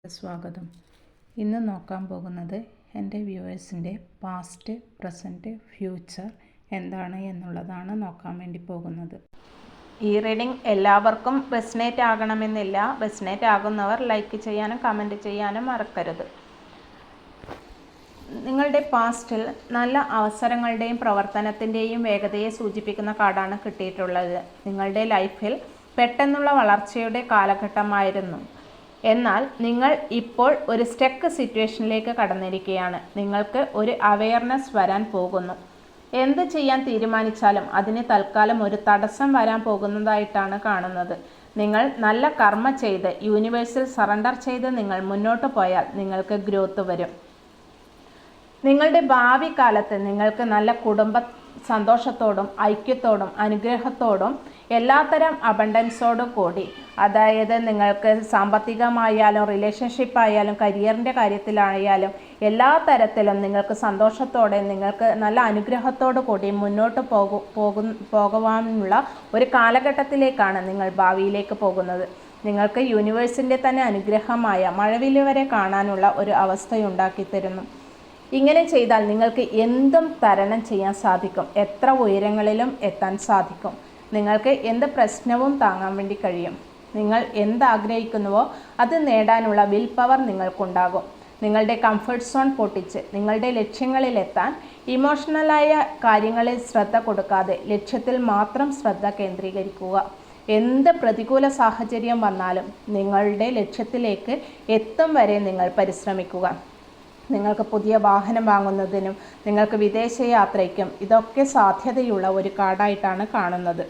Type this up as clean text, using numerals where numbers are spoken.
സ്വാഗതം. ഇന്ന് നോക്കാൻ പോകുന്നത് എൻ്റെ വ്യൂവേഴ്സിൻ്റെ പാസ്റ്റ്, പ്രസൻറ്റ്, ഫ്യൂച്ചർ എന്താണ് എന്നുള്ളതാണ് നോക്കാൻ വേണ്ടി പോകുന്നത്. ഈ റീഡിംഗ് എല്ലാവർക്കും റെസനേറ്റ് ആകണമെന്നില്ല. റെസനേറ്റ് ആകുന്നവർ ലൈക്ക് ചെയ്യാനും കമൻറ്റ് ചെയ്യാനും മറക്കരുത്. നിങ്ങളുടെ പാസ്റ്റിൽ നല്ല അവസരങ്ങളുടെയും പ്രവർത്തനത്തിൻ്റെയും വേഗതയെ സൂചിപ്പിക്കുന്ന കാർഡാണ് കിട്ടിയിട്ടുള്ളത്. നിങ്ങളുടെ ലൈഫിൽ പെട്ടെന്നുള്ള വളർച്ചയുടെ കാലഘട്ടമായിരുന്നു. എന്നാൽ നിങ്ങൾ ഇപ്പോൾ ഒരു സ്റ്റക്ക് സിറ്റുവേഷനിലേക്ക് കടന്നിരിക്കുകയാണ്. നിങ്ങൾക്ക് ഒരു അവെയർനെസ് വരാൻ പോകുന്നു. എന്ത് ചെയ്യാൻ തീരുമാനിച്ചാലും അതിന് തൽക്കാലം ഒരു തടസ്സം വരാൻ പോകുന്നതായിട്ടാണ് കാണുന്നത്. നിങ്ങൾ നല്ല കർമ്മ ചെയ്ത് യൂണിവേഴ്സിൽ സറണ്ടർ ചെയ്ത് നിങ്ങൾ മുന്നോട്ട് പോയാൽ നിങ്ങൾക്ക് ഗ്രോത്ത് വരും. നിങ്ങളുടെ ഭാവി കാലത്ത് നിങ്ങൾക്ക് നല്ല കുടുംബ സന്തോഷത്തോടും ഐക്യത്തോടും അനുഗ്രഹത്തോടും എല്ലാത്തരം അബണ്ടൻസോടും കൂടി, അതായത് നിങ്ങൾക്ക് സാമ്പത്തികമായാലും റിലേഷൻഷിപ്പ് ആയാലും കരിയറിൻ്റെ കാര്യത്തിലായാലും എല്ലാ തരത്തിലും നിങ്ങൾക്ക് സന്തോഷത്തോടെ നിങ്ങൾക്ക് നല്ല അനുഗ്രഹത്തോടു കൂടി മുന്നോട്ട് പോകുവാനുള്ള ഒരു കാലഘട്ടത്തിലേക്കാണ് നിങ്ങൾ ഭാവിയിലേക്ക് പോകുന്നത്. നിങ്ങൾക്ക് യൂണിവേഴ്സിൻ്റെ തന്നെ അനുഗ്രഹമായ മഴവില്ല് വരെ കാണാനുള്ള ഒരു അവസ്ഥയുണ്ടാക്കി തരുന്നു. ഇങ്ങനെ ചെയ്താൽ നിങ്ങൾക്ക് എന്തും തരണം ചെയ്യാൻ സാധിക്കും. എത്ര ഉയരങ്ങളിലും എത്താൻ സാധിക്കും. നിങ്ങൾക്ക് എന്ത് പ്രശ്നവും താങ്ങാൻ വേണ്ടി കഴിയും. നിങ്ങൾ എന്താഗ്രഹിക്കുന്നുവോ അത് നേടാനുള്ള വിൽ പവർ നിങ്ങൾക്കുണ്ടാകും. നിങ്ങളുടെ കംഫർട്ട് സോൺ പൊട്ടിച്ച് നിങ്ങളുടെ ലക്ഷ്യങ്ങളിലെത്താൻ ഇമോഷണലായ കാര്യങ്ങളിൽ ശ്രദ്ധ കൊടുക്കാതെ ലക്ഷ്യത്തിൽ മാത്രം ശ്രദ്ധ കേന്ദ്രീകരിക്കുക. എന്ത് പ്രതികൂല സാഹചര്യം വന്നാലും നിങ്ങളുടെ ലക്ഷ്യത്തിലേക്ക് എത്തും വരെ നിങ്ങൾ പരിശ്രമിക്കുക. നിങ്ങൾക്ക് പുതിയ വാഹനം വാങ്ങുന്നതിനും നിങ്ങൾക്ക് വിദേശ യാത്രയ്ക്കും ഇതൊക്കെ സാധ്യതയുള്ള ഒരു കാർഡായിട്ടാണ് കാണുന്നത്.